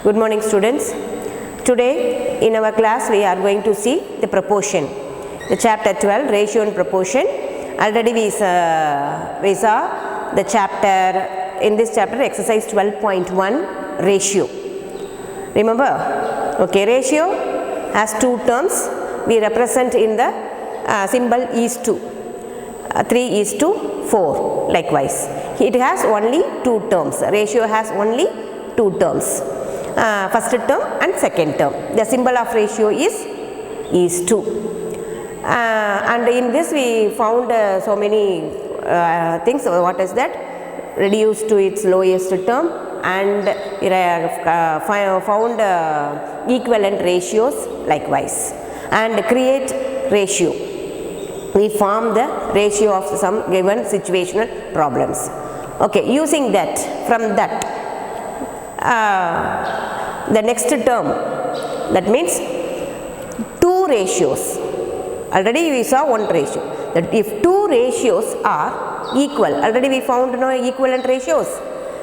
Good morning, students. Today in our class we are going to see the proportion. The chapter 12, ratio and proportion. Already we saw the chapter, in this chapter exercise 12.1, ratio. Remember? Okay, ratio has two terms. We represent in the symbol is to. 3:4 likewise. It has only two terms. Ratio has only two terms. First term and second term. The symbol of ratio is to. And in this we found so many things. What is that? Reduce to its lowest term, and found equivalent ratios likewise, and create ratio. We form the ratio of some given situational problems. Okay, using that, from that, the next term, that means two ratios. Already we saw one ratio. That if two ratios are equal, already we found no equivalent ratios.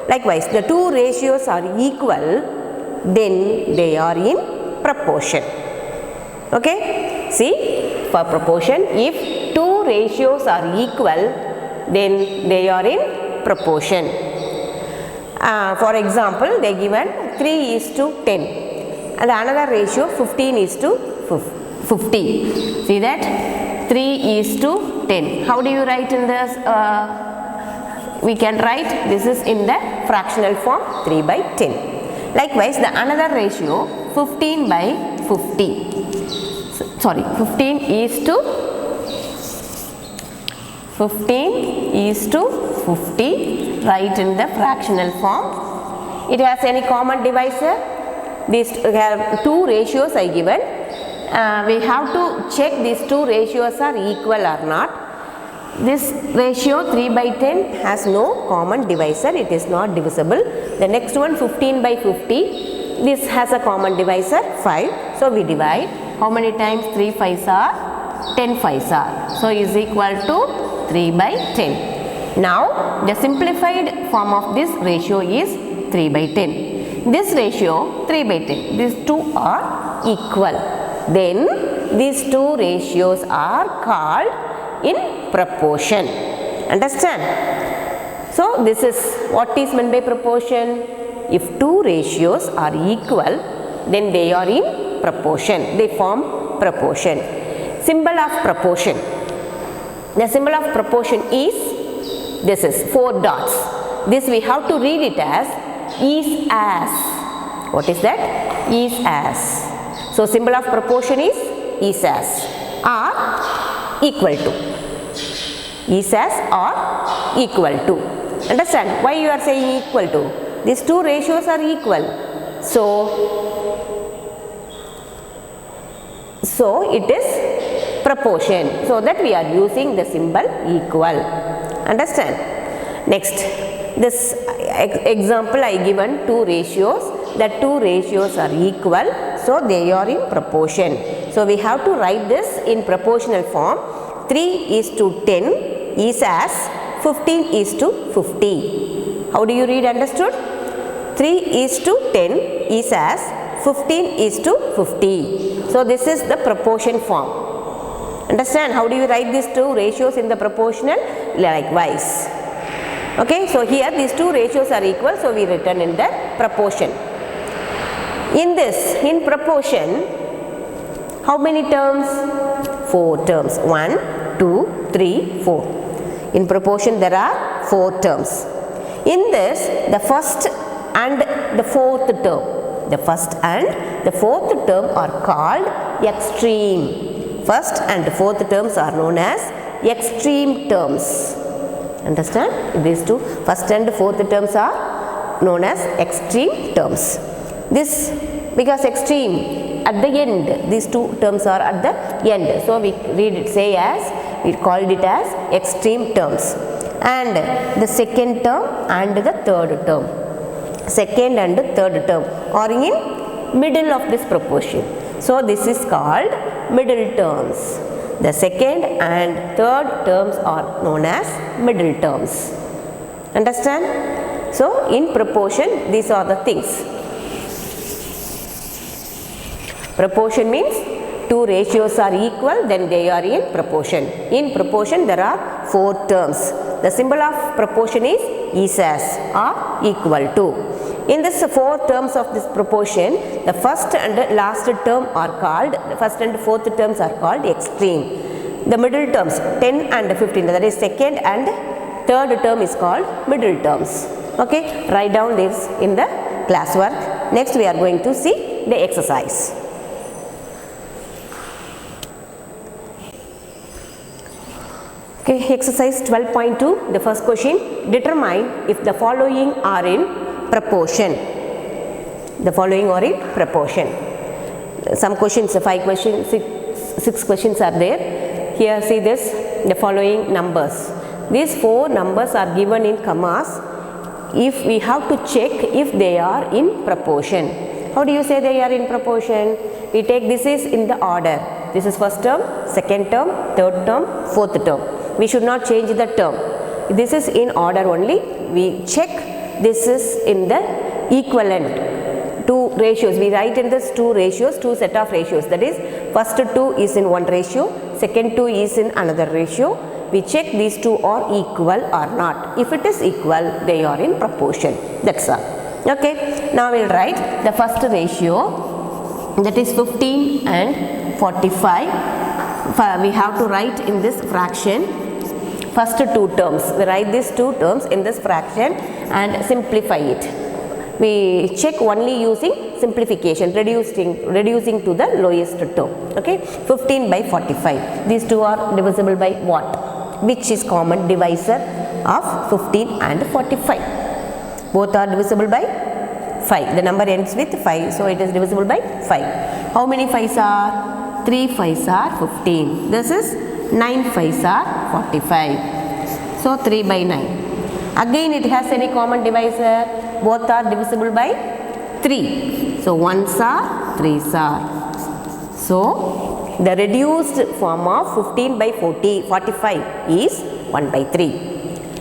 Likewise, the two ratios are equal, then they are in proportion. Okay, see, for proportion, if two ratios are equal, then they are in proportion. For example, they given 3:10 and another ratio 15:50. See that? 3:10. How do you write in this? We can write this is in the fractional form 3/10. Likewise, the another ratio 15/50. Sorry, 15:50, write in the fractional form. It has any common divisor? These have two ratios I given. We have to check these two ratios are equal or not. This ratio 3/10 has no common divisor, it is not divisible. The next one 15/50, this has a common divisor 5. So we divide. How many times? 3 5s are 10 5s are. So is equal to 3/10. Now the simplified form of this ratio is 3/10. This ratio 3/10. These two are equal. Then these two ratios are called in proportion. Understand? So this is what is meant by proportion. If two ratios are equal, then they are in proportion. They form proportion. Symbol of proportion. The symbol of proportion is, this is 4 dots. This we have to read it as is as. What is that? Is as. So symbol of proportion is as or equal to. Is as or equal to. Understand why you are saying equal to? These two ratios are equal. So it is proportion. So that we are using the symbol equal. Understand? Next, this example I given two ratios. The two ratios are equal, so they are in proportion. So we have to write this in proportional form. 3:10 is as 15:50. How do you read? Understood? 3:10 is as 15:50. So this is the proportion form. Understand? How do you write these two ratios in the proportional? Likewise. Okay, so here these two ratios are equal, so we written in the proportion. In this, in proportion, how many terms? 4 terms. 1, 2, 3, 4. In proportion there are 4 terms. In this, the first and the fourth term. The first and the fourth term are called extreme. First and fourth terms are known as extreme terms. Understand? These two, first and fourth terms are known as extreme terms. This, because extreme at the end, these two terms are at the end. So we read it, say as, we called it as extreme terms. And the second term and the third term. Second and third term are in middle of this proportion. So this is called middle terms. The second and third terms are known as middle terms. Understand? So in proportion, these are the things. Proportion means two ratios are equal, then they are in proportion. In proportion, there are 4 terms. The symbol of proportion is as or equal to. In this 4 terms of this proportion, the first and last term are called, the first and fourth terms are called extreme. The middle terms 10 and 15, that is second and third term is called middle terms. Okay, write down this in the classwork. Next we are going to see the exercise. Okay, exercise 12.2, the first question, determine if the following are in proportion. The following are in proportion. Some questions, 5 questions, 6 questions are there. Here see this, the following numbers. These 4 numbers are given in commas. If we have to check if they are in proportion. How do you say they are in proportion? We take this is in the order. This is first term, second term, third term, fourth term. We should not change the term. This is in order only. We check this is in the equivalent. 2 ratios. We write in this 2 ratios, 2 set of ratios. That is, first 2 is in one ratio, second 2 is in another ratio. We check these 2 are equal or not. If it is equal, they are in proportion. That's all. Okay. Now we will write the first ratio, that is 15 and 45. We have to write in this fraction first 2 terms. We write these 2 terms in this fraction and simplify it. We check only using simplification, reducing to the lowest term. Okay, 15 by 45. These 2 are divisible by what? Which is common divisor of 15 and 45? Both are divisible by 5. The number ends with 5, so it is divisible by 5. How many 5s are? 3 5s are 15. This is 9 5s are 45. So 3 by 9. Again it has any common divisor. Both are divisible by 3. So 1s are, 3s are. So the reduced form of 15 by 45 is 1 by 3.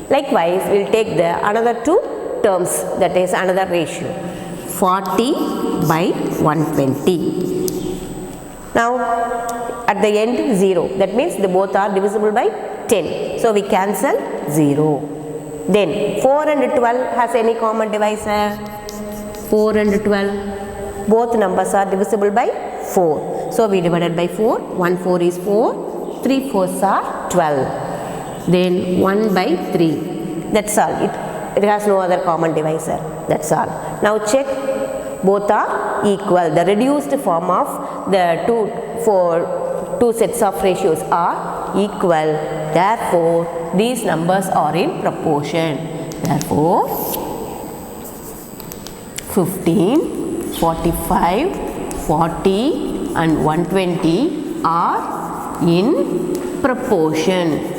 Likewise, we will take the another 2 terms, that is another ratio. 40 by 120. Now at the end 0. That means they both are divisible by 10. So we cancel 0. Then 4 and 12 has any common divisor? 4 and 12. Both numbers are divisible by 4. So we divided by 4. 1 4 is 4. 3 4s are 12. Then 1 by 3. That's all. It has no other common divisor. That's all. Now check. Both are equal. The reduced form of the two sets of ratios are equal. Therefore, these numbers are in proportion. Therefore, 15, 45, 40 and 120 are in proportion.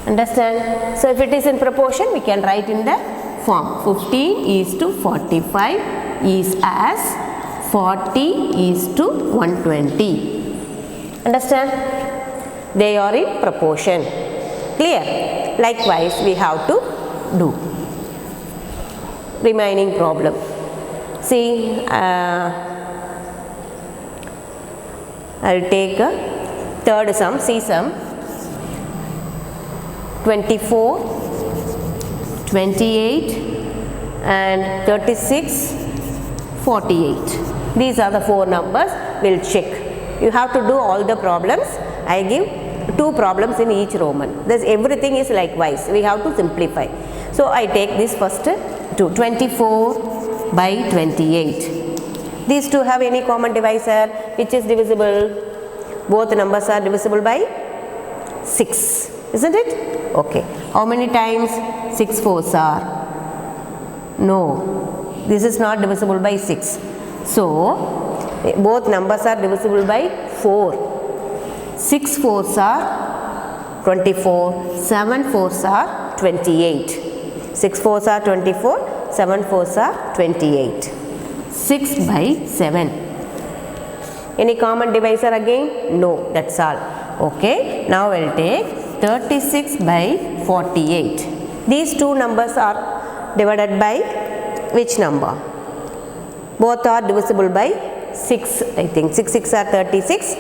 Understand? So, if it is in proportion, we can write in the form 15 is to 45 is as 40 is to 120. Understand? They are in proportion. Clear? Likewise, we have to do remaining problem. See, I will take a third sum, C sum. 24, 28 and 36, 48. These are the 4 numbers. We will check. You have to do all the problems. I give 2 problems in each Roman. This everything is likewise. We have to simplify. So I take this first 2. 24 by 28. These 2 have any common divisor? Which is divisible? Both numbers are divisible by 6. Isn't it? Okay. How many times? 6 4s are? No. This is not divisible by 6. So, both numbers are divisible by 4. 6 4s are 24. 7 4s are 28. 6 4s are 24. 7 4s are 28. 6 by 7. Any common divisor again? No. That's all. Okay. Now, we will take 36 by 48. These 2 numbers are divided by which number? Both are divisible by 6, I think. 6 6 are 36,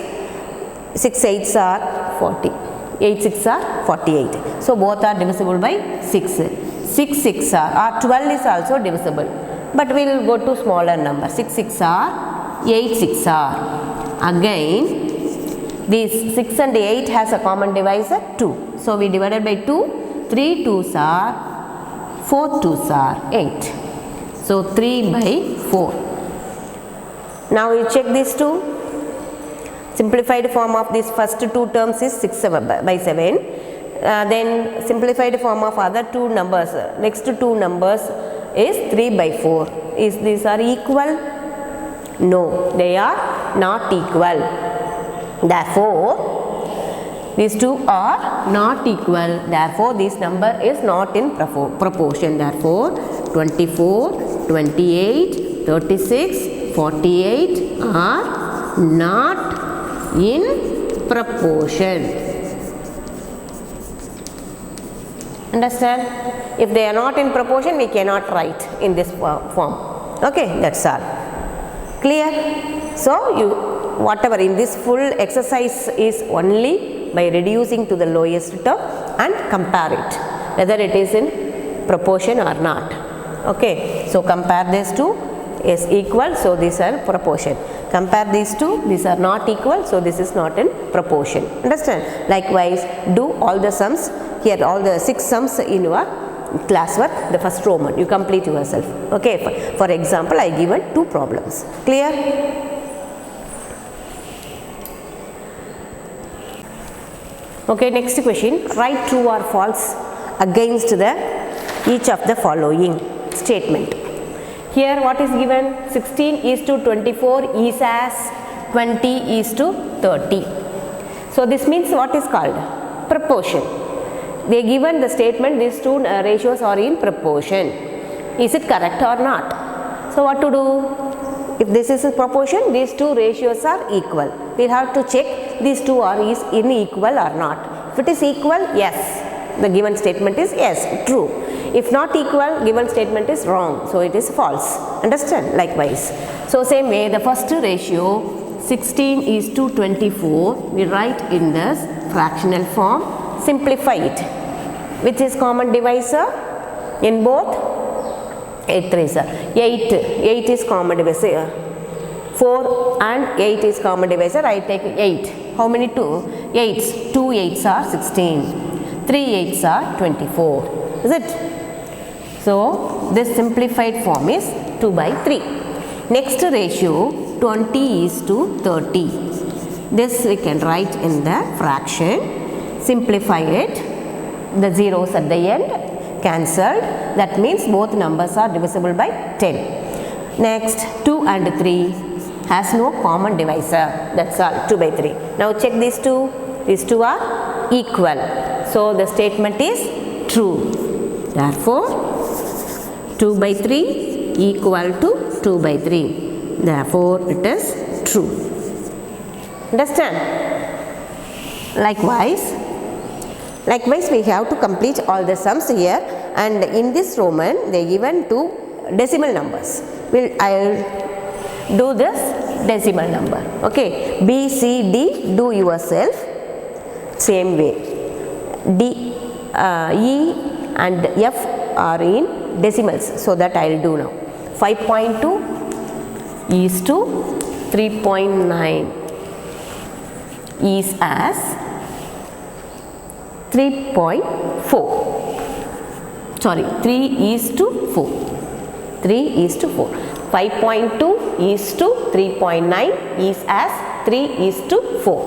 6 8s are 40, 8 6 are 48. So both are divisible by 6. 6 6 are 12 is also divisible, but we will go to smaller number. 6 6 are 8 6 are. Again, these 6 and 8 has a common divisor 2. So we divided by 2. 3 2s are 4 2s are 8. So 3 by 4. Now we check these two. Simplified form of these first two terms is 6 by 7. Then simplified form of other two numbers, next two numbers is 3 by 4. Is these are equal? No, they are not equal. Therefore, these two are not equal. Therefore, this number is not in proportion. Therefore, 24, 28, 36, 48 are not in proportion. Understand? If they are not in proportion, we cannot write in this form. Okay, that's all. Clear? So, whatever in this full exercise is only by reducing to the lowest term and compare it, whether it is in proportion or not. Okay, so compare these two is equal, so these are proportion. Compare these two, these are not equal, so this is not in proportion. Understand? Likewise, do all the sums here, all the 6 sums in your classwork, the first Roman, you complete yourself. Okay, for example, I given 2 problems. Clear? Okay, next question. Write true or false against each of the following statement. Here what is given? 16 is to 24 is as 20 is to 30. So this means what is called? Proportion. They given the statement these two ratios are in proportion. Is it correct or not? So what to do? If this is a proportion, these two ratios are equal. We have to check these two are is unequal or not. If it is equal, yes. The given statement is yes, true. If not equal, given statement is wrong. So it is false. Understand? Likewise. So same way, the first ratio 16 is to 24. We write in this fractional form. Simplify it. Which is common divisor in both? 8 3 sir. 8 is common divisor. 4 and 8 is common divisor. I take 8. How many 2? 8s. 2 8s are 16. 3 8s are 24. Is it? So this simplified form is 2 by 3. Next ratio 20 is to 30. This we can write in the fraction. Simplify it. The zeros at the end cancelled. That means both numbers are divisible by 10. Next 2 and 3 has no common divisor. That's all. 2 by 3. Now check these two. These two are equal. So the statement is true. Therefore 2 by 3 equal to 2 by 3. Therefore it is true. Understand? Likewise we have to complete all the sums here, and in this Roman they given 2 decimal numbers. I'll do this decimal number. Okay, B, C, D, do yourself. Same way. D, E and F are in decimals, so that I'll do now. 5.2 is to 3.9 is as 3.4. Sorry, 3 is to 4. 3 is to 4. 5.2 is to 3.9 is as 3 is to 4.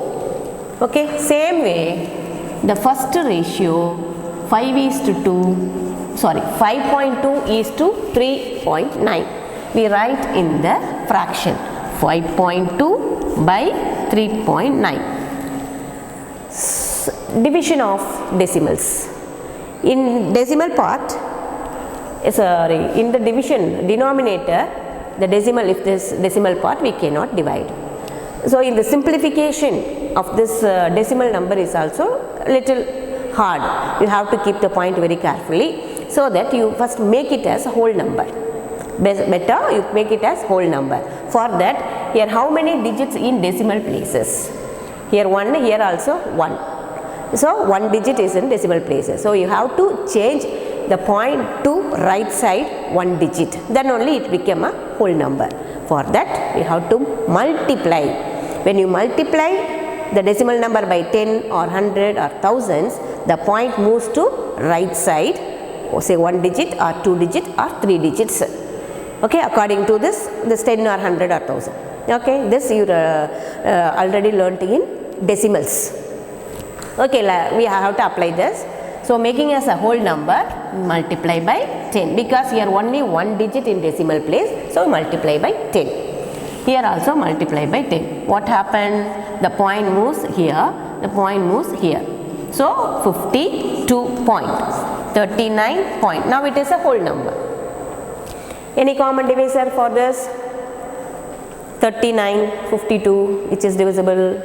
Okay, same way, the first ratio 5 is to 2. Sorry, 5.2 is to 3.9. We write in the fraction 5.2 by 3.9. Division of decimals. In decimal part, in the division denominator, the decimal, if this decimal part we cannot divide. So in the simplification of this decimal number is also little hard. You have to keep the point very carefully, so that you first make it as a whole number. better you make it as whole number. For that, here how many digits in decimal places? Here 1, here also 1. So 1 digit is in decimal places. So you have to change the point to right side 1 digit. Then only it become a whole number. For that, we have to multiply. When you multiply the decimal number by 10 or 100 or thousands, the point moves to right side, or say 1 digit or 2 digit or 3 digits. Okay, according to this 10 or 100 or 1000. Okay, this you already learnt in decimals. Okay, we have to apply this. So making as a whole number, multiply by 10, because here only 1 digit in decimal place, so multiply by 10. Here also multiply by 10. What happened? The point moves here, the point moves here. So 52 point, 39 point. Now it is a whole number. Any common divisor for this? 39, 52, which is divisible.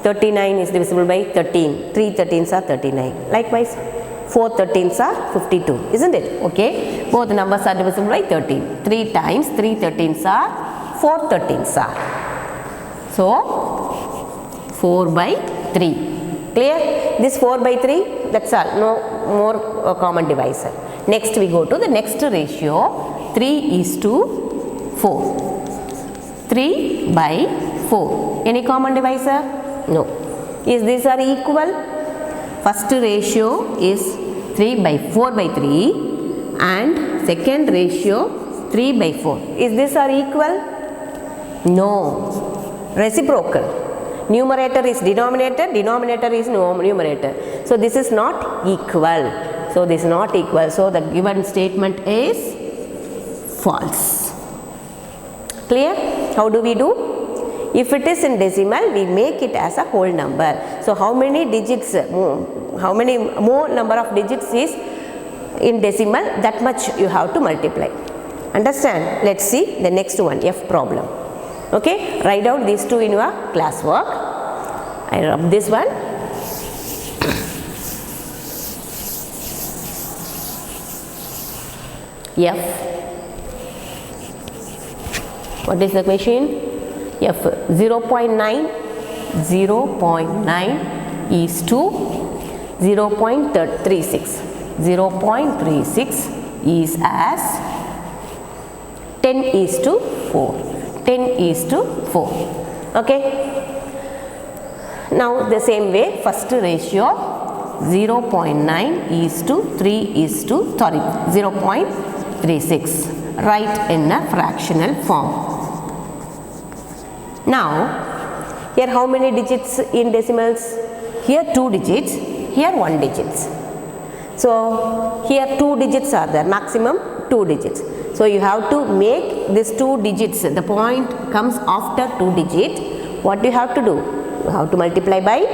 39 is divisible by 13. 3 13s are 39. Likewise, 4 13s are 52, isn't it? Okay, both numbers are divisible by 13. 3 times 3 13s are 4 13s are. So 4 by 3. Clear? This 4 by 3, that's all. No more common divisor. Next we go to the next ratio. 3:4. 3 by 4. Any common divisor? No. Is these are equal? First ratio is 3 by 4 by 3 and second ratio 3 by 4. Is this are equal? No. Reciprocal. Numerator is denominator, denominator is numerator. So this is not equal. So this is not equal. So the given statement is false. Clear? How do we do? If it is in decimal, we make it as a whole number. So how many digits, how many more number of digits is in decimal, that much you have to multiply. Understand? Let's see the next one, F problem. Okay, write down these two in your classwork. I rub this one. F. What is the question? F 0.9 is to 0.36. 0.36 is as 10:4. 10:4. Okay. Now the same way, first ratio 0.9 is to 0.36. Write in a fractional form. Now here how many digits in decimals? Here 2 digits, here 1 digits. So here 2 digits are there, maximum 2 digits. So you have to make this 2 digits, the point comes after 2 digits. What do you have to do? You have to multiply by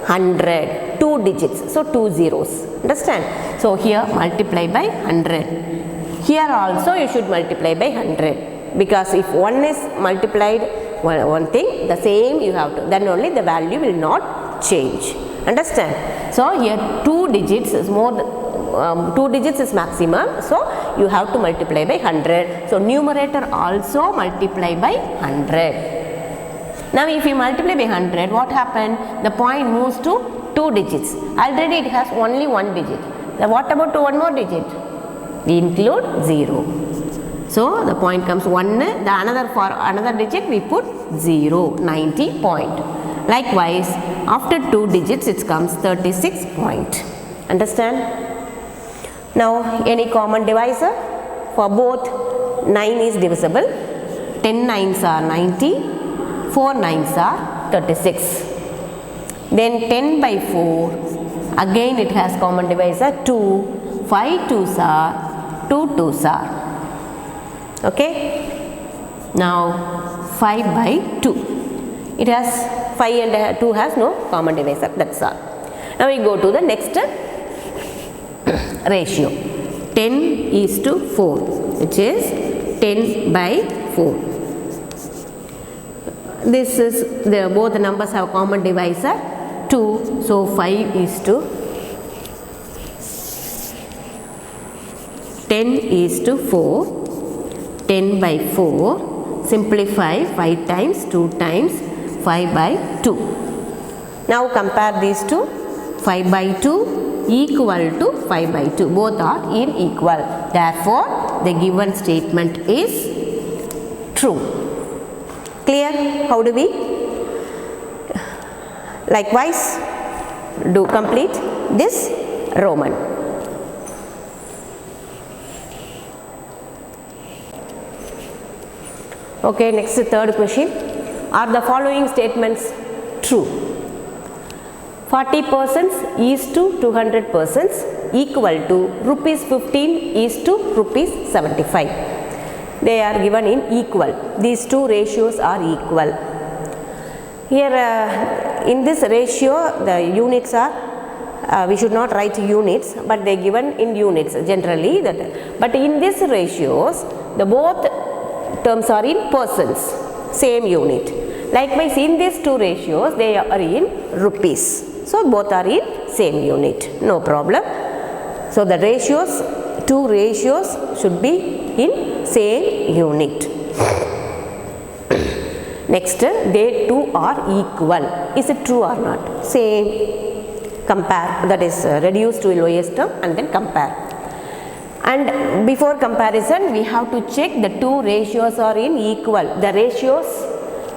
100, 2 digits, so 2 zeros. Understand? So here multiply by 100. Here also you should multiply by 100, because if one is multiplied one thing, the same you have to, then only the value will not change. Understand? So here 2 digits is more than 2 digits is maximum, so you have to multiply by 100. So numerator also multiply by 100. Now if you multiply by 100, what happened? The point moves to 2 digits. Already it has only 1 digit. Then what about to one more digit? We include 0. So the point comes 1, the another for another digit we put 0, 90 point. Likewise, after 2 digits it comes 36 point. Understand? Now any common divisor? For both 9 is divisible. 10 9s are 90, 4 9s are 36. Then 10 by 4, again it has common divisor 2, 5 2s are 2 2s are. Okay. Now 5 by 2. It has 5 and 2 has no common divisor. That's all. Now we go to the next ratio. 10:4, which is 10 by 4. This is both the numbers have common divisor 2. So 5:10:4. 10 by 4, simplify 5 times 2 times 5 by 2. Now compare these two. 5 by 2 equal to 5 by 2. Both are unequal. Therefore, the given statement is true. Clear? How do we? Likewise, do complete this Roman. Okay, next third question. Are the following statements true? 40 persons is to 200 persons equal to rupees 15 is to rupees 75. They are given in equal. These two ratios are equal. Here in this ratio the units are, we should not write units, but they are given in units generally. But in these ratios, the both terms are in persons, same unit. Likewise, in these two ratios, they are in rupees. So, both are in same unit, no problem. So, the ratios, two ratios should be in same unit. Next, they two are equal. Is it true or not? Same. Compare, that is reduce to lowest term and then compare. And before comparison, we have to check the two ratios are in equal. The ratios,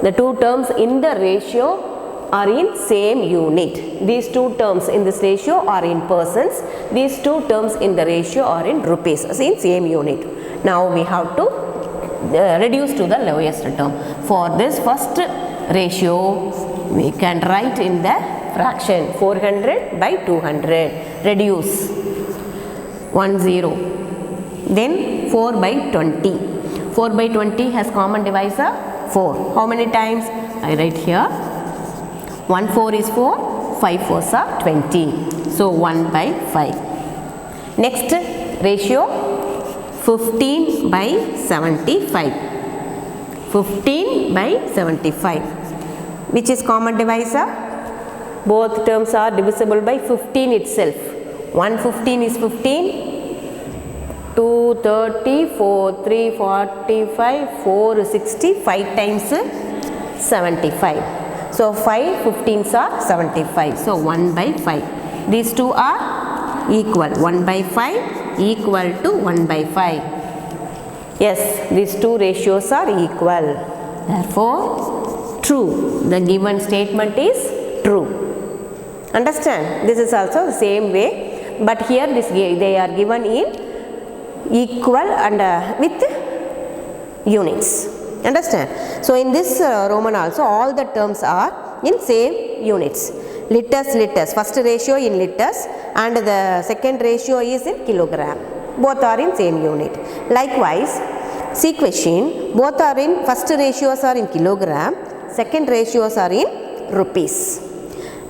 the two terms in the ratio are in same unit. These two terms in this ratio are in persons. These two terms in the ratio are in rupees, in same unit. Now we have to reduce to the lowest term. For this first ratio, we can write in the fraction 400 by 200. Reduce 1 0. Then 4 by 20. 4 by 20 has common divisor 4. How many times? I write here. 1 4 is 4, 5 4s are 20. So 1 by 5. Next ratio 15 by 75. 15 by 75. Which is common divisor? Both terms are divisible by 15 itself. 1 15 is 15. 2 30, 4 3 45, 4 60, 5 times 75. So 5 15s are 75. So 1 by 5. These two are equal. 1 by 5 equal to 1 by 5. Yes, these two ratios are equal. Therefore, true. The given statement is true. Understand? This is also the same way, but here they are given in equal and with units. Understand? So in this Roman also all the terms are in same units. Liters, first ratio in liters and the second ratio is in kilogram. Both are in same unit. Likewise, see question, both are in, first ratios are in kilogram, second ratios are in rupees.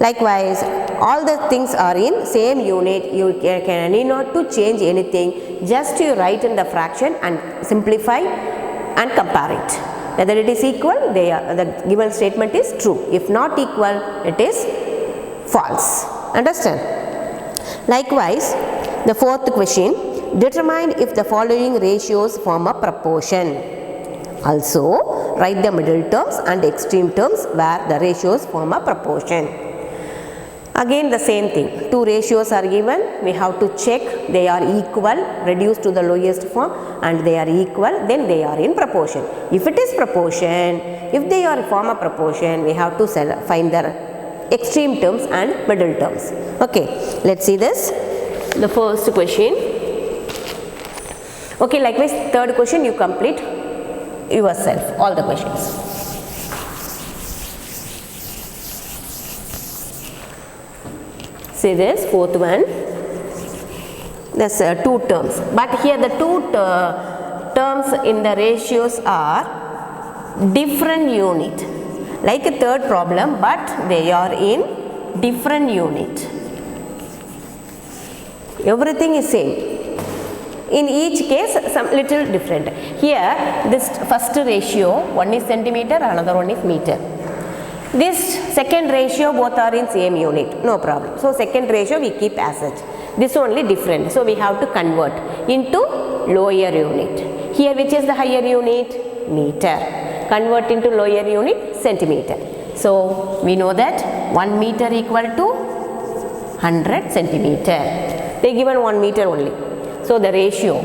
Likewise, all the things are in same unit. You need not to change anything. Just you write in the fraction and simplify and compare it. Whether it is equal, the given statement is true. If not equal, it is false. Understand? Likewise, the fourth question, determine if the following ratios form a proportion. Also, write the middle terms and extreme terms where the ratios form a proportion. Again the same thing, two ratios are given, we have to check they are equal, reduce to the lowest form and they are equal, then they are in proportion. If it is proportion, if they are form a proportion, we have to find the extreme terms and middle terms. Okay, let's see this. The first question. Okay, likewise third question you complete yourself, all the questions. See this fourth one, there's two terms, but here the two terms in the ratios are different unit, like a third problem, but they are in different unit. Everything is same. In each case some little different. Here this first ratio, one is centimeter, another one is meter. This second ratio both are in same unit, no problem. So second ratio we keep as such. This only different. So we have to convert into lower unit. Here which is the higher unit? Meter. Convert into lower unit, centimeter. So we know that 1 meter equal to 100 centimeter. They given 1 meter only. So the ratio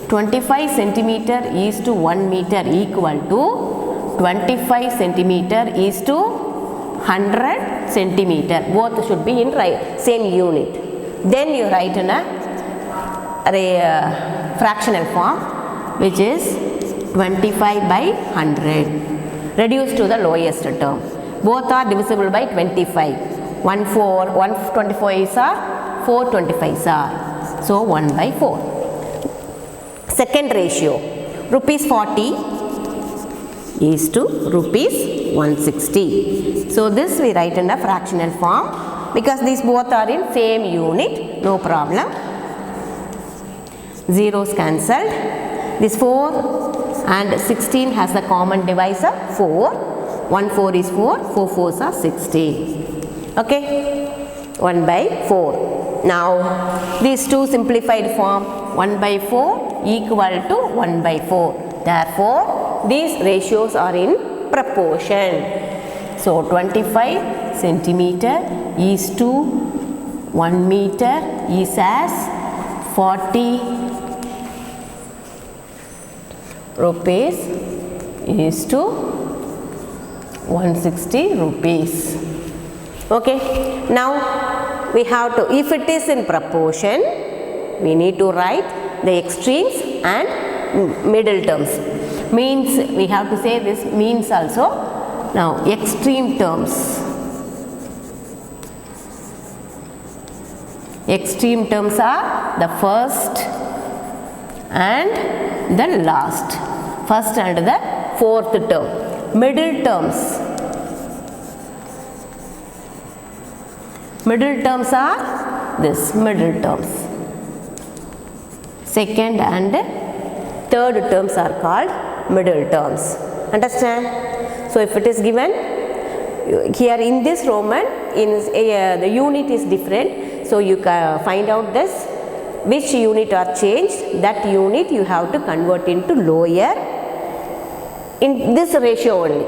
25 centimeter is to 1 meter equal to 25 centimeter is to 100 centimeter. Both should be in same unit. Then you write in a fractional form, which is 25 by 100. Reduce to the lowest term. Both are divisible by 25. 125 is are, 425 are. So 1 by 4. Second ratio, rupees 40 is to rupees 160. So this we write in a fractional form because these both are in same unit, no problem. Zeros cancelled. This 4 and 16 has the common divisor 4. 1 4 is 4, 4 4s are 16. Okay, 1 by 4. Now these two simplified form 1 by 4 equal to 1 by 4. Therefore, these ratios are in proportion. So 25 centimeter is to 1 meter is as 40 rupees is to 160 rupees. Okay, now we have to, if it is in proportion, we need to write the extremes and middle terms. Means, we have to say this means also. Now extreme terms. Extreme terms are the first and the last. First and the fourth term. Middle terms. Middle terms are this middle terms. Second and third terms are called middle terms. Understand? So if it is given here in this Roman, the unit is different. So you can find out this which unit are changed. That unit you have to convert into lower in this ratio only.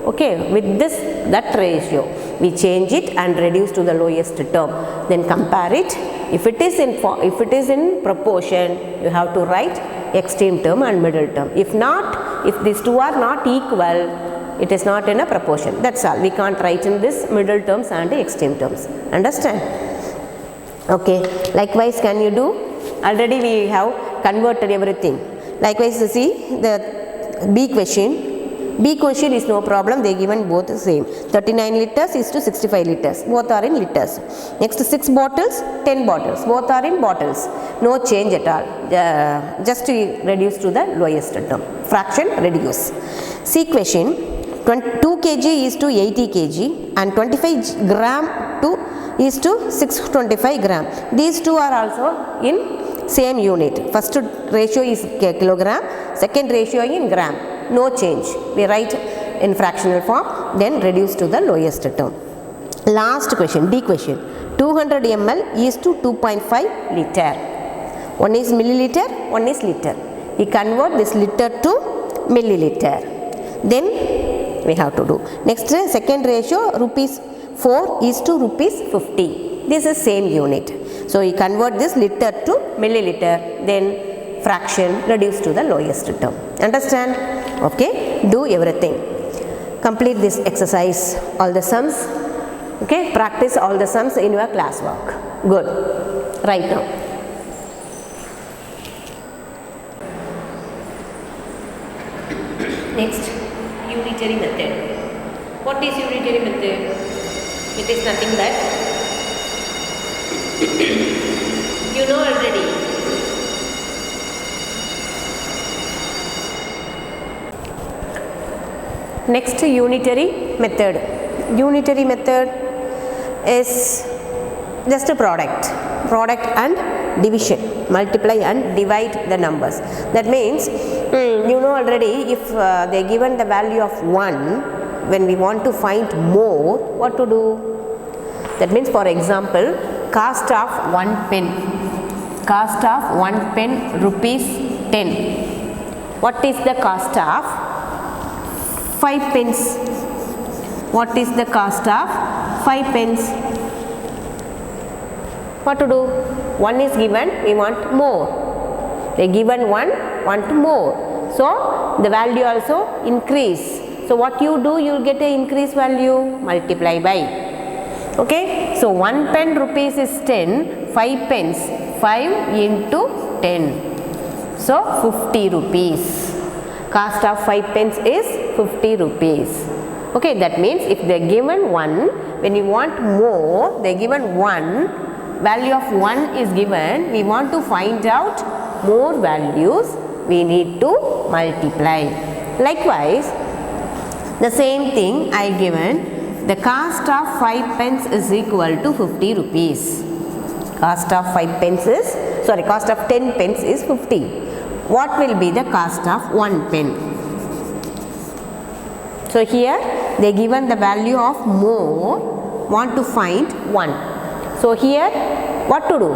Okay, with this that ratio we change it and reduce to the lowest term. Then compare it. If it is in proportion, you have to write extreme term and middle term. If not, if these two are not equal, it is not in a proportion. That's all. We can't write in this middle terms and extreme terms. Understand? Okay. Likewise, can you do? Already we have converted everything. Likewise, you see the B question. B question is no problem, they given both the same. 39 liters is to 65 liters, both are in liters. Next 6 bottles, 10 bottles, both are in bottles. No change at all, just to reduce to the lowest term. Fraction reduce. C question, 2 kg is to 80 kg and 25 gram to is to 625 gram. These two are also in same unit. First ratio is kilogram, second ratio in gram. No change. We write in fractional form, then reduce to the lowest term. Last question, D question. 200 ml is to 2.5 liter. One is milliliter, one is liter. We convert this liter to milliliter. Then we have to do. Next, second ratio, rupees 4 is to rupees 50. This is same unit. So we convert this liter to milliliter, then fraction reduce to the lowest term. Understand? Okay, do everything. Complete this exercise, all the sums. Okay, practice all the sums in your classwork. Good. Right now. Next, unitary method. What is unitary method? It is nothing but you know already. Next, unitary method. Unitary method is just a product and division, multiply and divide the numbers. That means you know already, if they given the value of 1, when we want to find more, what to do? That means, for example, cost of 1 pen rupees 10. What is the cost of 5 pence? What is the cost of 5 pence? What to do? 1 is given, we want more. They given 1, want more. So the value also increase. So what you do, you will get an increased value, multiply by. Okay, so 1 pen rupees is 10, 5 pence, 5 into 10. So 50 rupees. Cost of 5 pence is 50 rupees. Okay, that means if they are given 1, when you want more, they are given 1, value of 1 is given, we want to find out more values, we need to multiply. Likewise, the same thing I given, the cost of 5 pence is equal to 50 rupees. Cost of 5 pence is, cost of 10 pence is 50. What will be the cost of 1 pen? So here they given the value of more, want to find 1. So here what to do?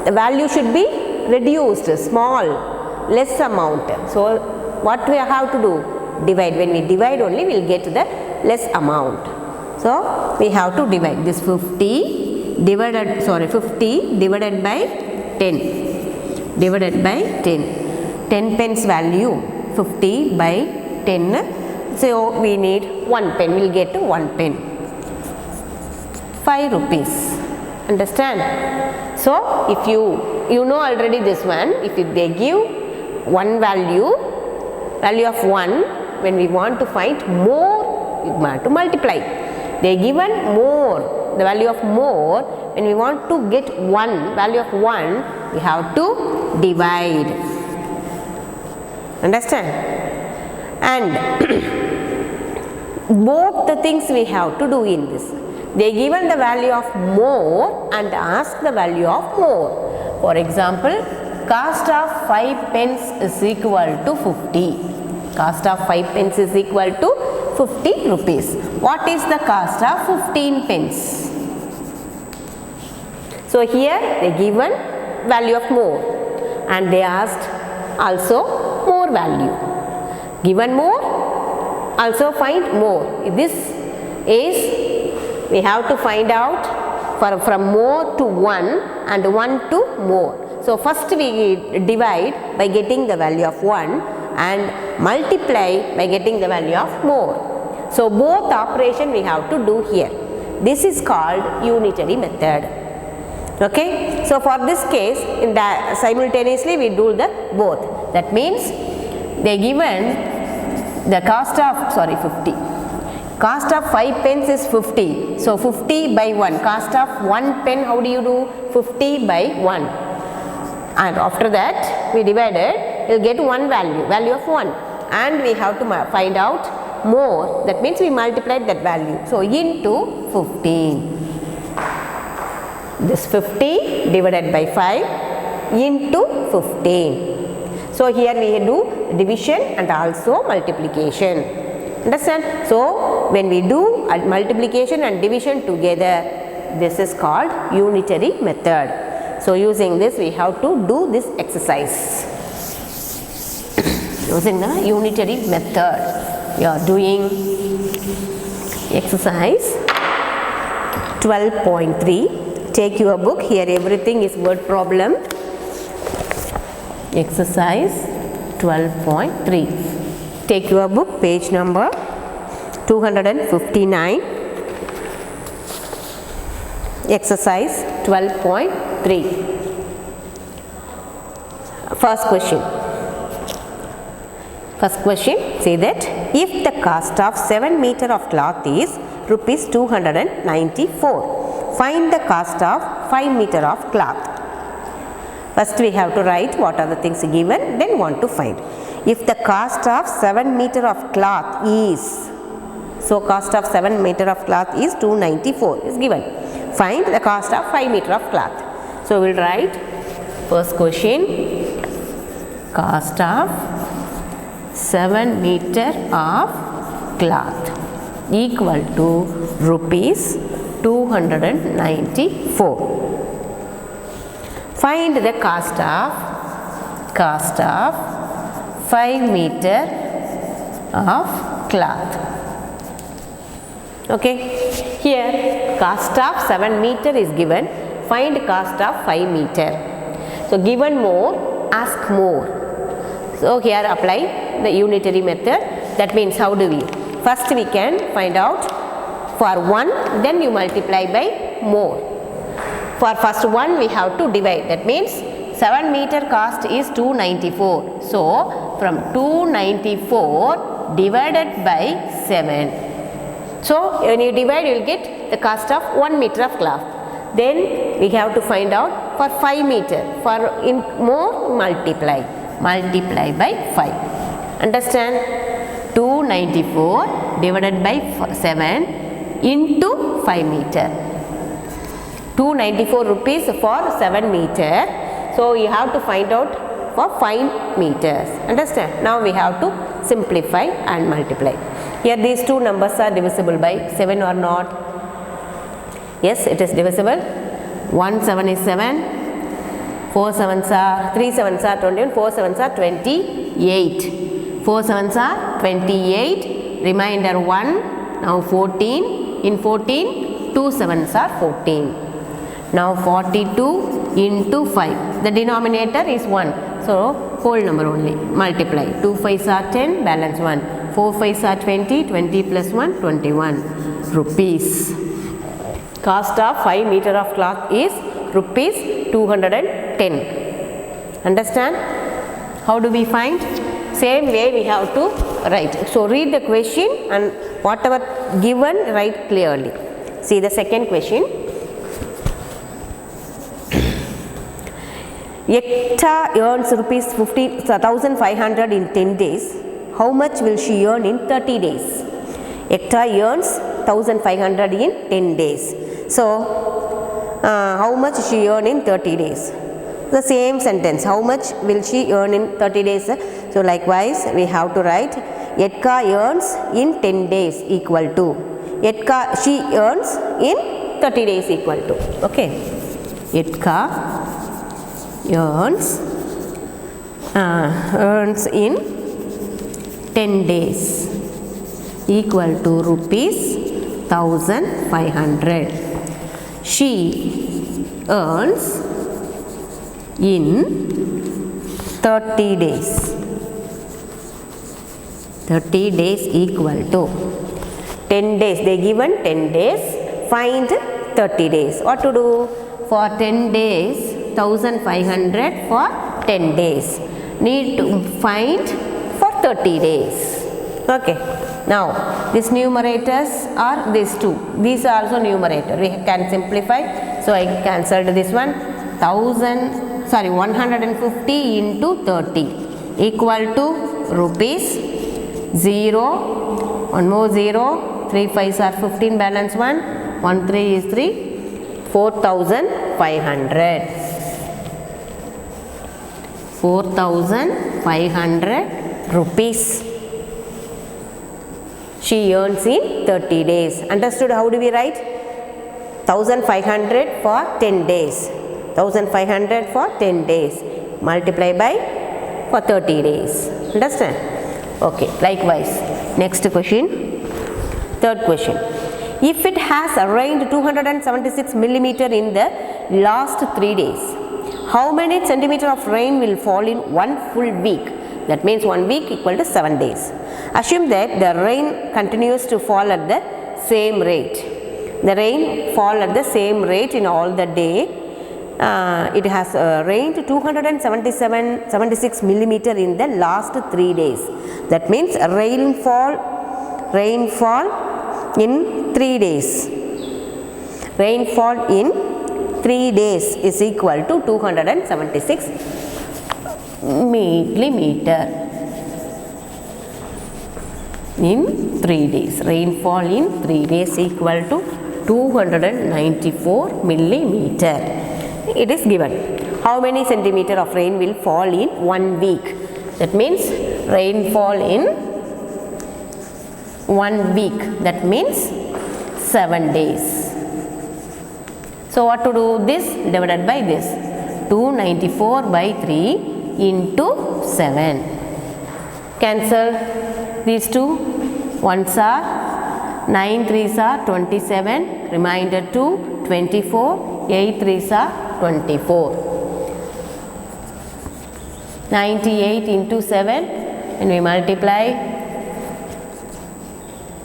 The value should be reduced, small, less amount. So what we have to do? Divide. When we divide only, we will get the less amount. So we have to divide this 50 divided by 10. Divided by 10. 10 pence value, 50 by 10. So we need 1 pen. We will get 1 pen. 5 rupees. Understand? So if you know already this one, if they give one value of 1, when we want to find more, we want to multiply. They given more, the value of more, when we want to get 1, value of 1, we have to divide. Understand? And both the things we have to do in this. They given the value of more and ask the value of more. For example, cost of 5 pence is equal to 50. Cost of 5 pence is equal to 50 rupees. What is the cost of 15 pence? So here they given value of more and they asked also more value. Given more, also find more. This is, we have to find out from more to 1 and 1 to more. So first we divide by getting the value of 1 and multiply by getting the value of more. So both operation we have to do here. This is called unitary method. Okay. So for this case, in the simultaneously we do the both. That means they given the cost of 50. Cost of 5 pence is 50. So 50 by 1. Cost of 1 pen, how do you do? 50 by 1. And after that we divided, we will get one value of 1, and we have to find out more, that means we multiplied that value. So into 15. This 50 divided by 5 into 15. So here we do division and also multiplication. Understand? So when we do multiplication and division together, this is called unitary method. So using this we have to do this exercise. Using the unitary method, we are doing exercise 12.3. Take your book, here everything is word problem. Exercise 12.3. Take your book, page number 259. Exercise 12.3. First question, say that if the cost of 7 meter of cloth is rupees 294, find the cost of 5 meter of cloth. First we have to write what are the things given, then want to find. If the cost of 7 meter of cloth is, so cost of 7 meter of cloth is 294 is given. Find the cost of 5 meter of cloth. So we will write first question, cost of 7 meter of cloth equal to rupees 294. Find the cost of 5 meter of cloth. Okay, here cost of 7 meter is given, find cost of 5 meter. So given more, ask more. So here apply the unitary method. That means how do we? First we can find out for 1, then you multiply by more. For first 1 we have to divide. That means 7 meter cost is 294. So from 294 divided by 7. So when you divide, you will get the cost of 1 meter of cloth. Then we have to find out for 5 meter. For in more, multiply by 5. Understand? 294 divided by 7 into 5 meter. 294 rupees for 7 meter. So you have to find out for 5 meters. Understand? Now we have to simplify and multiply. Here these two numbers are divisible by 7 or not? Yes, it is divisible. 1 7 is 7. 4 7s are 3 7s are 21. 4 7s are 28. 4 7s are 28. Remainder 1. Now 14. In 14, 2 7s are 14. Now 42 into 5. The denominator is 1. So whole number only. Multiply. 2 5s are 10. Balance 1. 4 5s are 20, 20 plus 1, 21 rupees. Cost of 5 meter of cloth is rupees 210. Understand? How do we find? Same way we have to write. So read the question and whatever given, write clearly. See the second question. Ekta earns rupees 1,500 in 10 days. How much will she earn in 30 days? Ekta earns 1,500 in 10 days. So, how much she earn in 30 days? The same sentence. How much will she earn in 30 days? So, likewise, we have to write Ekta earns in 10 days equal to Ekta she earns in 30 days equal to. Okay. Ekta earns in 10 days equal to rupees 1,500. She earns in 30 days. 30 days equal to 10 days. They given 10 days. Find 30 days. What to do? For 10 days, 1,500 for 10 days. Need to find 30 days. Okay. Now, these numerators are these two. These are also numerator. We can simplify. So, I cancelled this one. 150 into 30 equal to rupees 0. One more 0. 3 5s are 15. Balance 1. 1 3 is 3. 4,500. 4,500 rupees she earns in 30 days. Understood? How do we write? 1,500 for 10 days. 1,500 for 10 days. Multiply by for 30 days. Understand? Okay. Likewise. Next question. Third question. If it has rained 276 millimeter in the last 3 days, how many centimeter of rain will fall in 1 full week? That means 1 week equal to 7 days. Assume that the rain continues to fall at the same rate. The rain fall at the same rate in all the day. It has rained 276 millimeter in the last 3 days. That means rainfall in 3 days. Rainfall in 3 days is equal to 276 millimeter in 3 days. Rainfall in 3 days equal to 294 millimeter. It is given. How many centimeter of rain will fall in 1 week? That means rainfall in 1 week. That means 7 days. So what to do? This divided by this. 294 by 3 into 7. Cancel these two. Ones are 9 threes are 27. Remainder 2 24. 8 threes are 24. 98 into 7. When we multiply,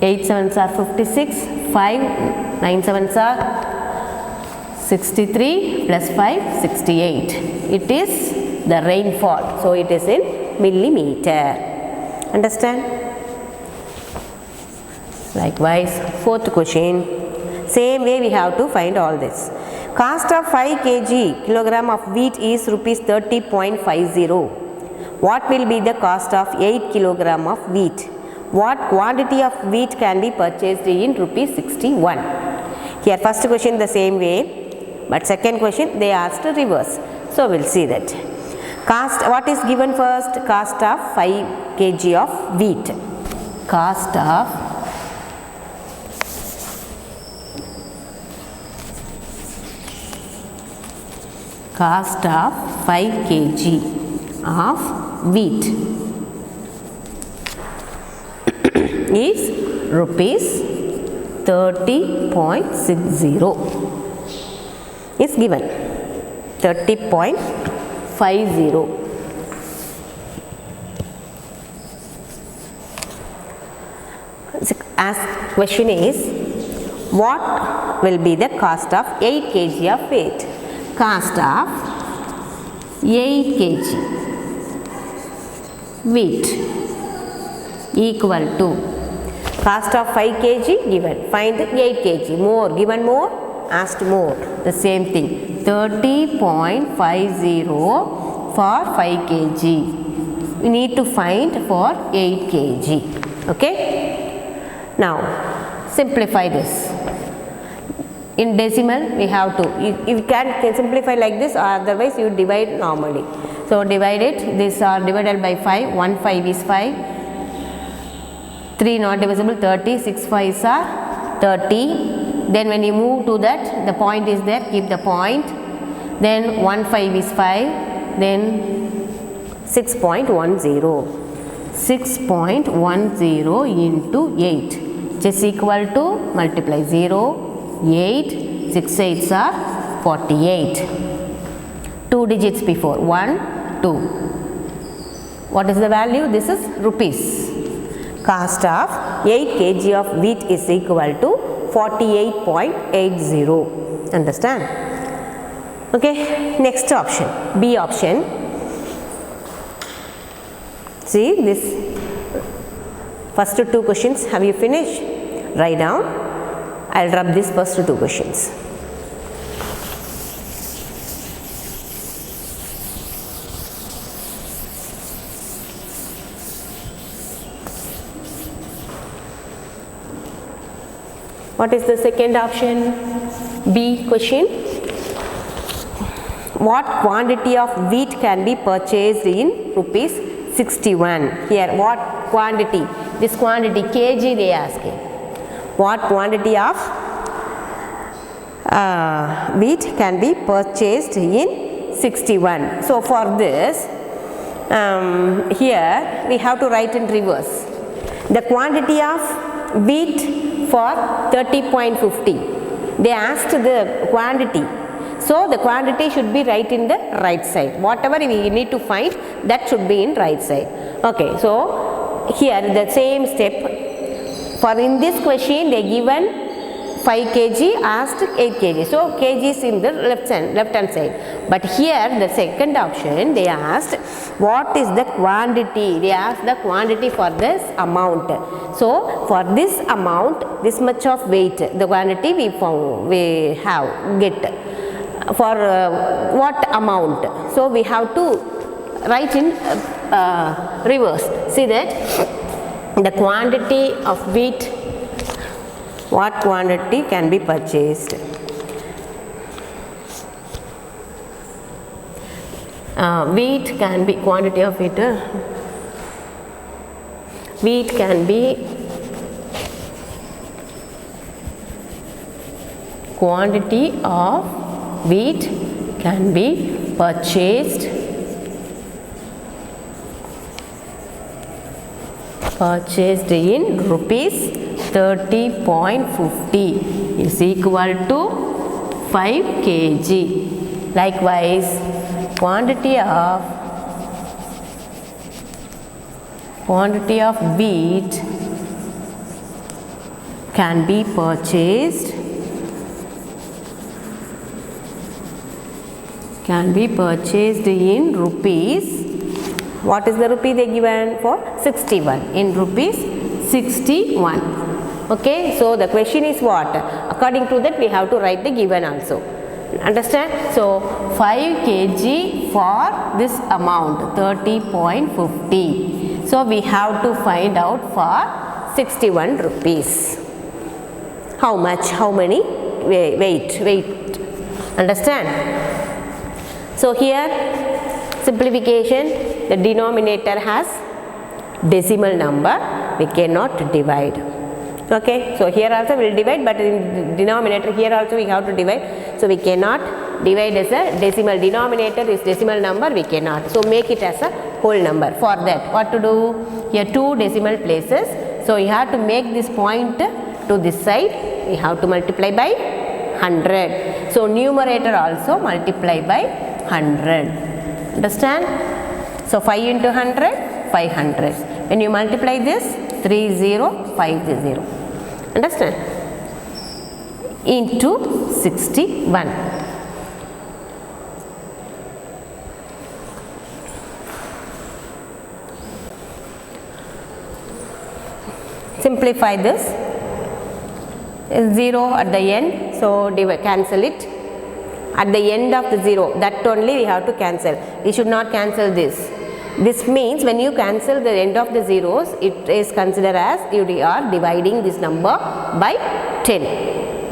8 sevens are 56. 5 9 sevens are 63 plus 5 68. It is the rainfall. So it is in millimeter. Understand? Likewise, fourth question. Same way we have to find all this. Cost of 5 kilogram of wheat is rupees 30.50. What will be the cost of 8 kilogram of wheat? What quantity of wheat can be purchased in rupees 61? Here first question the same way, but second question they asked reverse. So we'll see that. Cost, what is given first? Cost of 5 kg of wheat. Cost of cost of 5 kg of wheat is rupees 30.60 is given. 30.50. As question is, what will be the cost of 8 kg of wheat? Cost of 8 kg wheat equal to cost of 5 kg given. Find 8 kg. More, given more, asked more. The same thing. 30.50 for 5 kg. We need to find for 8 kg. Okay. Now simplify this. In decimal we have to, you can simplify like this, or otherwise you divide normally. So divide it, these are divided by 5, 1 5 is 5, 3 not divisible, 30, 6 5s are 30. Then when you move to that, the point is there, keep the point, then 1 5 is 5, then 6.10, 6.10 into 8, which is equal to, multiply 0, 8, 6 8s are 48. 2 digits before, 1, 2. What is the value? This is rupees. Cost of 8 kg of wheat is equal to 48.80. Understand? Okay, next option, B option. See this first 2 questions, have you finished? Write down. I'll rub these first 2 questions. What is the second option? B question. What quantity of wheat can be purchased in rupees 61? Here, what quantity? This quantity, kg they are asking. What quantity of wheat can be purchased in 61? So for this, here we have to write in reverse. The quantity of wheat for 30.50. They asked the quantity. So the quantity should be right in the right side. Whatever we need to find, that should be in right side. Okay, so here the same step. For in this question they given 5 kg, asked 8 kg. So kg is in the left hand side. But here the second option they asked what is the quantity. They asked the quantity for this amount. So for this amount, this much of weight, the quantity we have get. For what amount? So we have to write in reverse. See that the quantity of wheat, what quantity can be purchased? Wheat can be, quantity of wheat, wheat can be, quantity of wheat can be purchased purchased in rupees 30.50 is equal to 5 kg. Likewise, quantity of wheat can be purchased in rupees. What is the rupee they given for? 61. In rupees 61. Okay, so the question is what? According to that we have to write the given also. Understand? So 5 kg for this amount 30.50. So we have to find out for 61 rupees. How much? How many? Wait. Understand? So here simplification, the denominator has decimal number, we cannot divide. Okay, so here also we will divide, but in denominator here also we have to divide, so we cannot divide as a decimal. Denominator is decimal number, we cannot, so make it as a whole number. For that what to do? Here 2 decimal places, so you have to make this point to this side, we have to multiply by 100. So numerator also multiply by 100. Understand? So 5 into 100, 500. When you multiply this, 3050. Understand? Into 61. Simplify this. 0 at the end, so cancel it. At the end of the 0, that only we have to cancel. We should not cancel this. This means when you cancel the end of the zeros, it is considered as you are dividing this number by 10.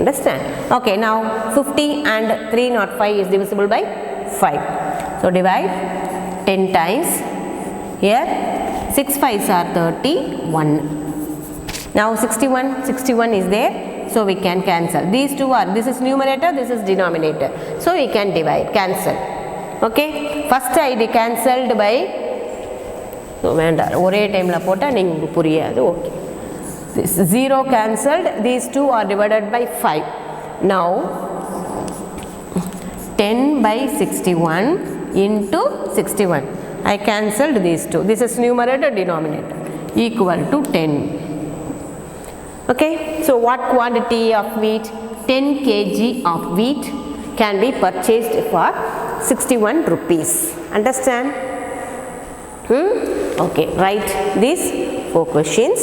Understand? Okay, now 50 and 305 is divisible by 5. So divide 10 times. Here 6 5s are 31. Now 61 is there. So we can cancel. These two are, this is numerator, this is denominator. So we can divide, cancel. Okay. First I cancelled by, so ஒரே டைம்ல போட்டா நீங்க புரியாது. Okay. This 0 cancelled, these two are divided by 5. Now 10 by 61 into 61. I cancelled these two. This is numerator, denominator, equal to 10. Okay, so what quantity of wheat? 10 kg of wheat can be purchased for 61 rupees. Understand? Okay, write these 4 questions.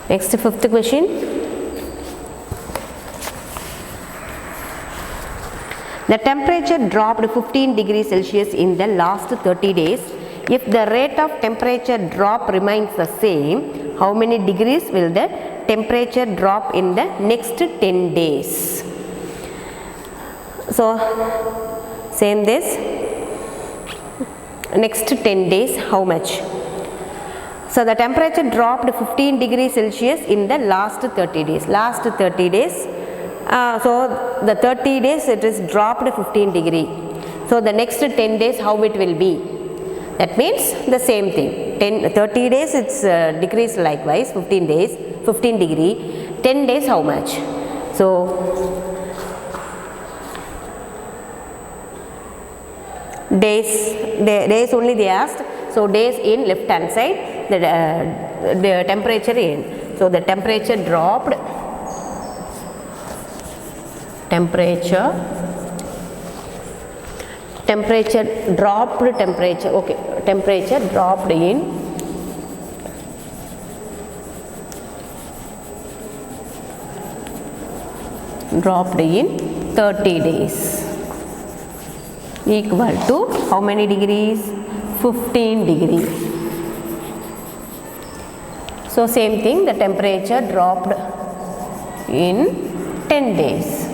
Next, 5th question. The temperature dropped 15 degrees Celsius in the last 30 days. If the rate of temperature drop remains the same, how many degrees will the temperature drop in the next 10 days? So, same this. Next 10 days, how much? So, the temperature dropped 15 degrees Celsius in the last 30 days. Last 30 days. So the 30 days it is dropped 15 degree. So the next 10 days how it will be? That means the same thing. 30 days it's decreased likewise, 15 days, 15 degree. 10 days how much? So days only they asked. So days in left hand side, the temperature in. So the temperature dropped. Temperature dropped, okay, temperature dropped in dropped in 30 days equal to how many degrees? 15 degrees. So same thing, the temperature dropped in 10 days.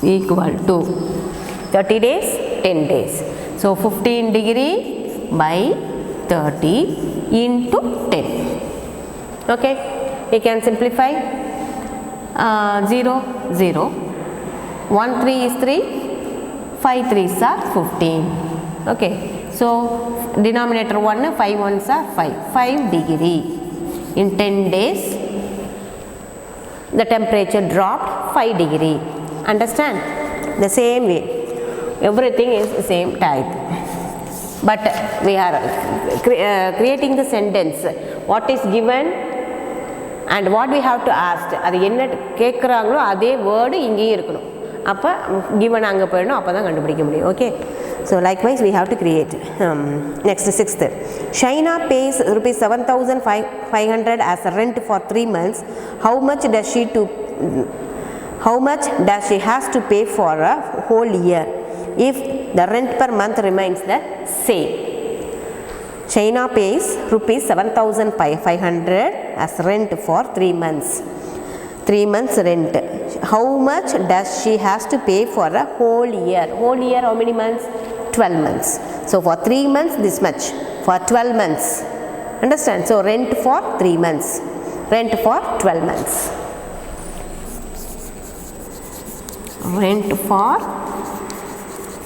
Equal to 30 days, 10 days. So 15 degree by 30 into 10. Okay, we can simplify. 0, 0. 1 3 is 3. 5 3s are 15. Okay, so denominator 1, 5 1s are 5. 5 degree. In 10 days, the temperature dropped 5 degree. Understand? The same way. Everything is the same type. But we are creating the sentence. What is given and what we have to ask. அது என்ன கேட்குறாங்களோ அதே word இங்கேயும் இருக்கணும். அப்போ given அங்கே போயிடணும், அப்போ தான் கண்டுபிடிக்க முடியும். Okay, so likewise we have to create. Next, sixth. Shaina pays rupees 7,500 as rent for 3 months. How much does she has to pay for a whole year if the rent per month remains the same? Shaina pays rupees 7,500 as rent for 3 months. 3 months rent. How much does she has to pay for a whole year? Whole year how many months? 12 months. So for 3 months this much. For 12 months. Understand? So rent for 3 months. Rent for 12 months. Rent for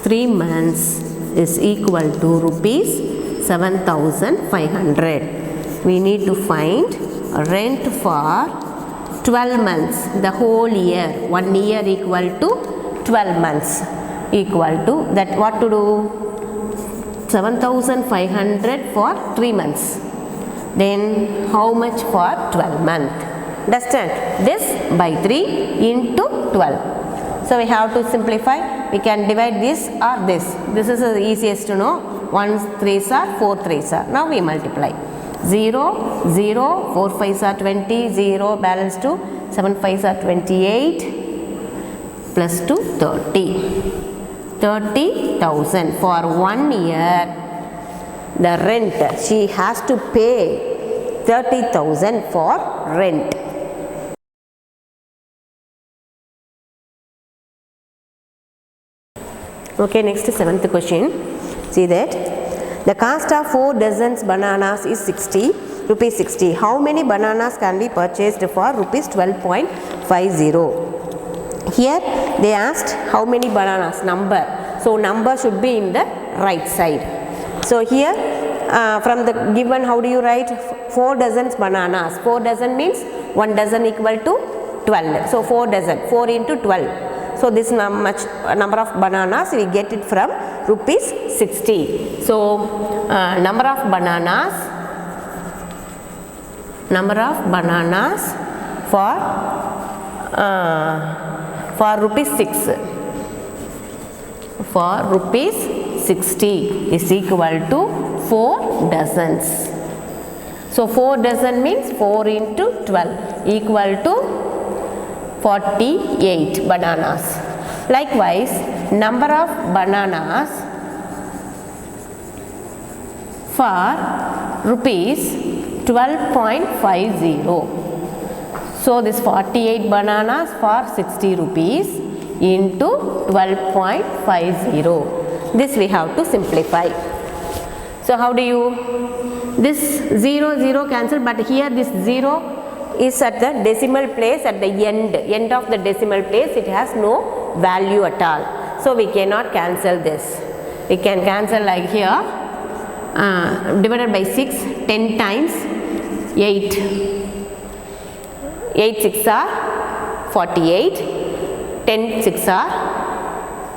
3 months is equal to rupees 7,500. We need to find rent for 12 months, the whole year. 1 year equal to 12 months equal to that. What to do? 7,500 for 3 months. Then how much for 12 months? Understand? This by 3 into 12. So we have to simplify. We can divide this or this. This is the easiest to know. 1 3s are 4 3s are. Now we multiply. 0 0 4 5s are 20. 0 balance 2. 7 5s are 28 plus 2 30. 30,000 for 1 year. The rent she has to pay 30,000 for rent. Okay, next 7th question. See that the cost of 4 dozens bananas is 60 rupees 60. How many bananas can be purchased for rupees 12.50? Here they asked how many bananas, number. So number should be in the right side. So here from the given, how do you write? 4 dozens bananas. 4 dozen means 1 dozen equal to 12. So 4 dozen, 4 into 12. So this number of bananas we get it from rupees 60. So number of bananas for rupees 6 for rupees 60 is equal to 4 dozens. So 4 dozen means 4 into 12 equal to 48 bananas. Likewise, number of bananas for rupees 12.50. So this 48 bananas for 60 rupees into 12.50. This we have to simplify. So how do you? This 0 0 cancel, but here this 0 is at the decimal place at the end of the decimal place. It has no value at all. So we cannot cancel this. We can cancel like here. Divided by 6, 10 times 8. 8 6 are 48. 10 6 are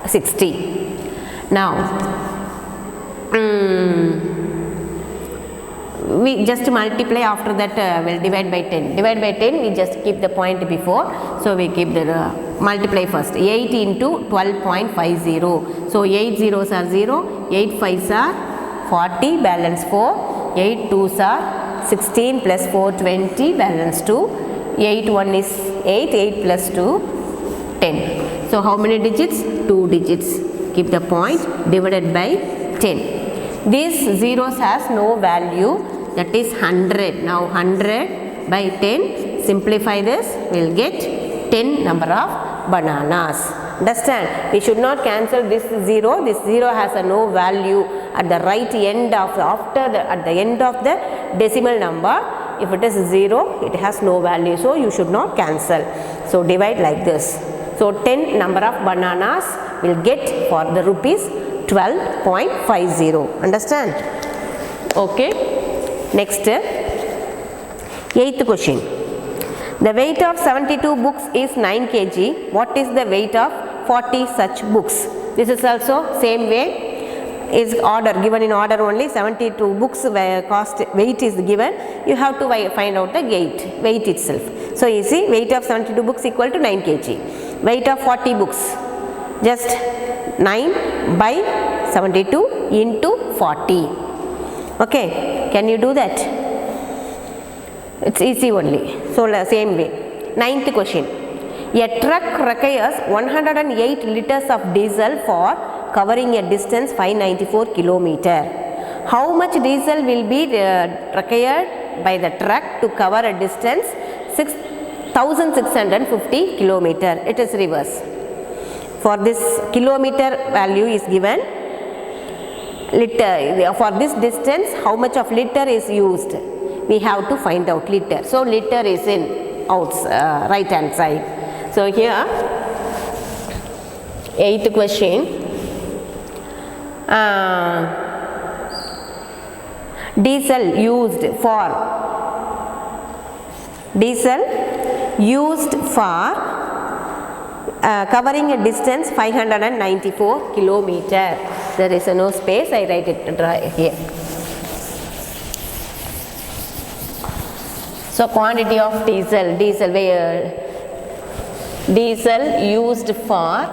60. Now we just multiply. After that we'll divide by 10. Divide by 10, we just keep the point before. So we keep the multiply first. 8 into 12.50. So 8 zeros are 0. 8 5s are 40, balance 4. 8 2s are 16 plus 4 20, balance 2. 8 1 is 8. 8 plus 2 10. So how many digits? 2 digits. Keep the point, divided by 10. These zeros has no value, that is 100. Now 100 by 10, simplify this, we will get 10 number of bananas. Understand? We should not cancel this 0. This 0 has a no value at the right end of at the end of the decimal number. If it is 0, it has no value. So you should not cancel. So divide like this. So 10 number of bananas will get for the rupees 12.50. Understand? Okay. Next, 8th question. The weight of 72 books is 9 kg. What is the weight of 40 such books? This is also same way. Is order given in order only. 72 books cost weight is given. You have to find out the weight itself. So easy. Weight of 72 books equal to 9 kg. Weight of 40 books, just 9 by 72 into 40. Okay, can you do that? It's easy only. So same way. 9th question. A truck requires 108 liters of diesel for covering a distance 594 km. How much diesel will be required by the truck to cover a distance 1650 km? It is reverse. For this kilometer value is given. Liter. For this distance, how much of liter is used? We have to find out liter. So liter is in right hand side. So here, 8th question. Diesel used for covering a distance 594 kilometer. There is no space. I write it here. So quantity of diesel used for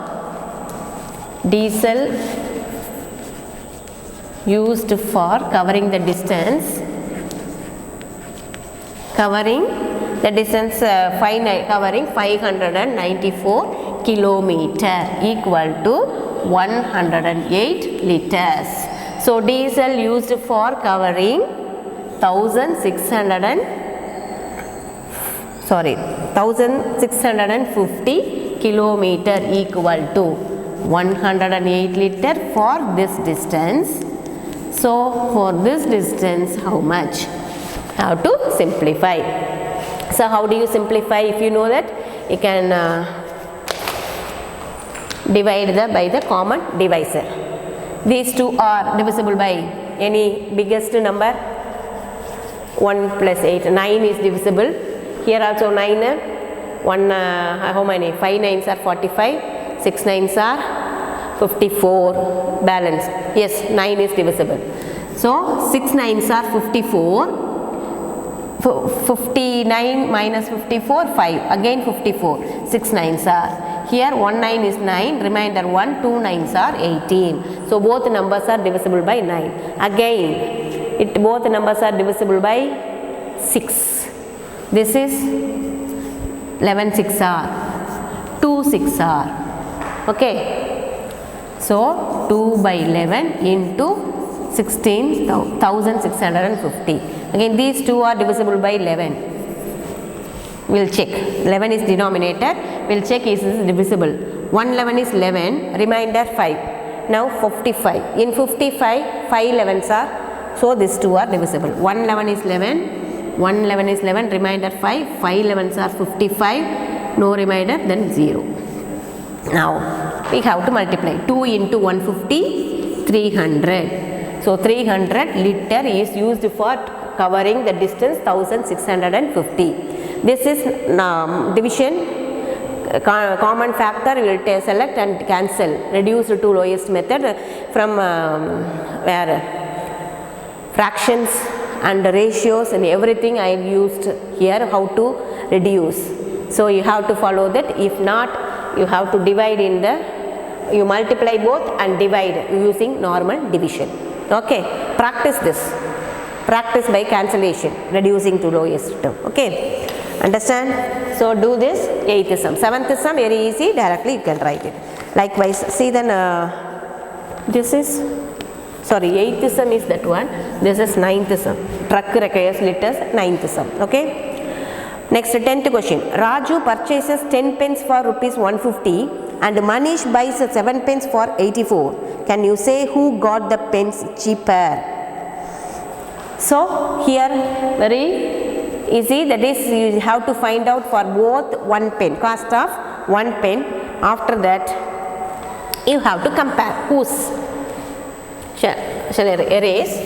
covering the distance covering 594 kilometer equal to 108 liters. So diesel used for covering 1650 kilometer equal to 108 liter for this distance. So for this distance, how much? How to simplify? So how do you simplify? If you know that, you can divide by the common divisor. These two are divisible by any biggest number. 1 plus 8, 9 is divisible. Here also 9. How many? 5 9s are 45. 6 9s are 54. Balance. Yes, 9 is divisible. So 6 9s are 54. 59 minus 54, 5. Again 54. 6 9s are. Here 1 9 is 9. Remainder 1, 2 9s are 18. So both numbers are divisible by 9. Again, both numbers are divisible by 6. This is 11 6 are. 2 6 are. Okay. So 2 by 11 into 16,650. Again these two are divisible by 11. We'll check. 11 is denominator. We'll check is this divisible. 1 11 is 11. Remainder 5. Now 55. In 55, 5 11s are. So these two are divisible. 1 11 is 11. 1 11 is 11. Remainder 5. 5 11s are 55. No remainder, then 0. Now we have to multiply 2 into 150, 300. So 300 liter is used for covering the distance 1650. This is division. Common factor we will select and cancel. Reduce to lowest method from where fractions and ratios and everything I have used here. How to reduce? So you have to follow that. If not, you have to divide you multiply both and divide using normal division. Okay, practice this. Practice by cancellation, reducing to lowest term. Okay, understand? So do this. 8th sum. 7th sum very easy. Directly you can write it. Likewise, see then this is 8th sum is that one. This is 9th sum. Truck requires liters. 9th sum. Okay. Next 10th question. Raju purchases 10 pence for rupees 150 and Manish buys 7 pence for 84. Can you say who got the pence cheaper? So here very easy, that is you have to find out for both 1 pen, cost of 1 pen. After that you have to compare whose. Shall I erase?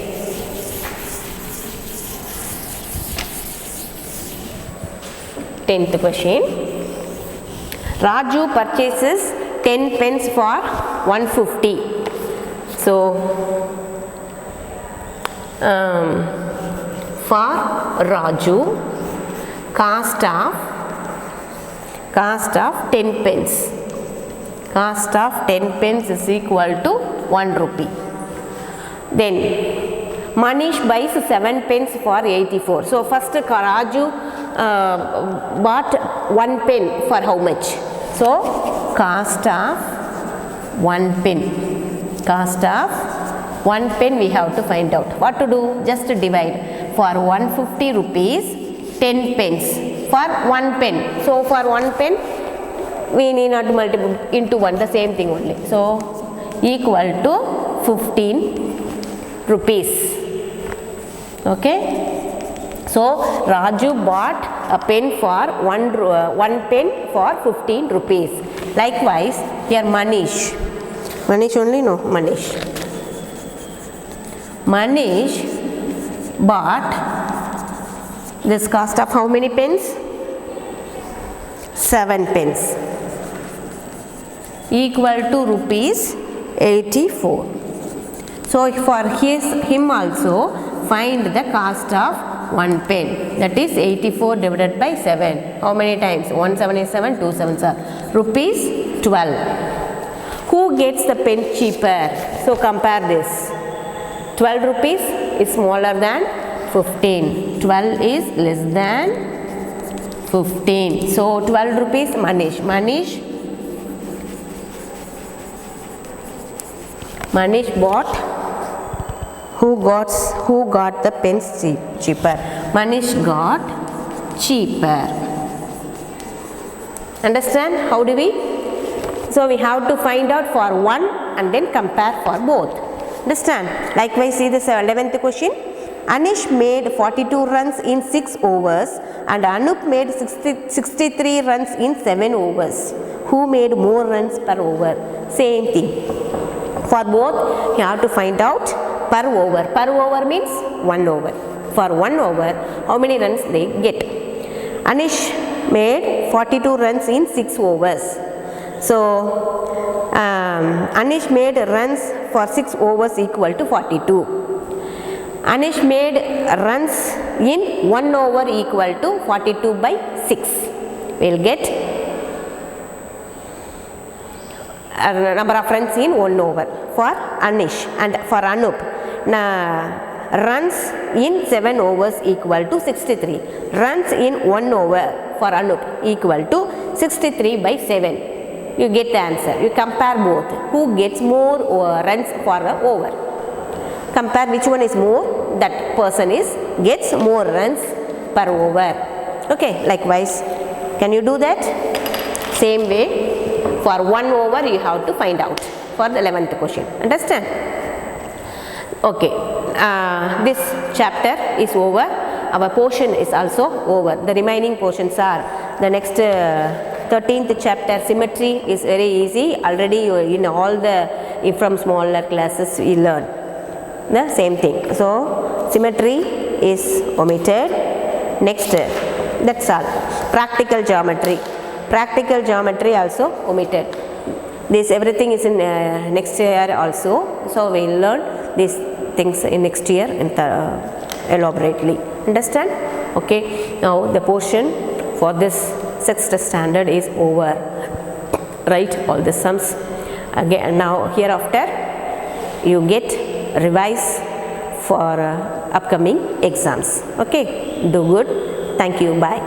Tenth question. Raju purchases 10 pens for 150. So for Raju, cost of 10 pens. Cost of 10 pens is equal to 1 rupee. Then Manish buys 7 pens for 84. So first Raju bought 1 pen for how much? So cost of 1 pen. Cost of 1 pen we have to find out. What to do? Just divide. For 150 rupees, 10 pens for 1 pen. So for 1 pen we need not multiply into 1, the same thing only. So equal to 15 rupees. Okay. So Raju bought a pen for 1 pen for 15 rupees. Likewise here Manish only, no, Manish bought this cost of how many pens? 7 pens equal to rupees 84. So for him also find the cost of 1 pen, that is 84 divided by 7. How many times? 1 7 is 7, 2 7s are rupees 12. Who gets the pen cheaper? So compare this. 12 rupees is smaller than 15. 12 is less than 15. So 12 rupees Manish bought. Who got the pens cheaper? Manish got cheaper. Understand? How do we? So we have to find out for one and then compare for both. Understand? Likewise, see this 11th question. Anish made 42 runs in 6 overs and Anup made 63 runs in 7 overs. Who made more runs per over? Same thing. For both, you have to find out per over. Per over means 1 over. For 1 over, how many runs they get? Anish made 42 runs in 6 overs. So, Anish made runs for 6 overs equal to 42. Anish made runs in 1 over equal to 42 by 6. We will get number of runs in 1 over for Anish, and for Anup runs in 7 overs equal to 63. Runs in 1 over for Anup equal to 63 by 7. You get the answer. You compare both. Who gets more runs for the over? Compare which one is more, that person gets more runs per over. Okay, likewise, can you do that? Same way, for 1 over you have to find out for the 11th question. Understand? Okay, this chapter is over. Our portion is also over. The remaining portions are the next 13th chapter. Symmetry is very easy. Already in all the from smaller classes we learn the same thing. So symmetry is omitted. Next, that's all. Practical geometry. Practical geometry also omitted. This everything is in next year also. So we will learn these things in next year elaborately. Understand? Okay. Now the portion for this 6th standard is over. Write all the sums. Again, now hereafter you get revise for upcoming exams. Okay. Do good. Thank you. Bye.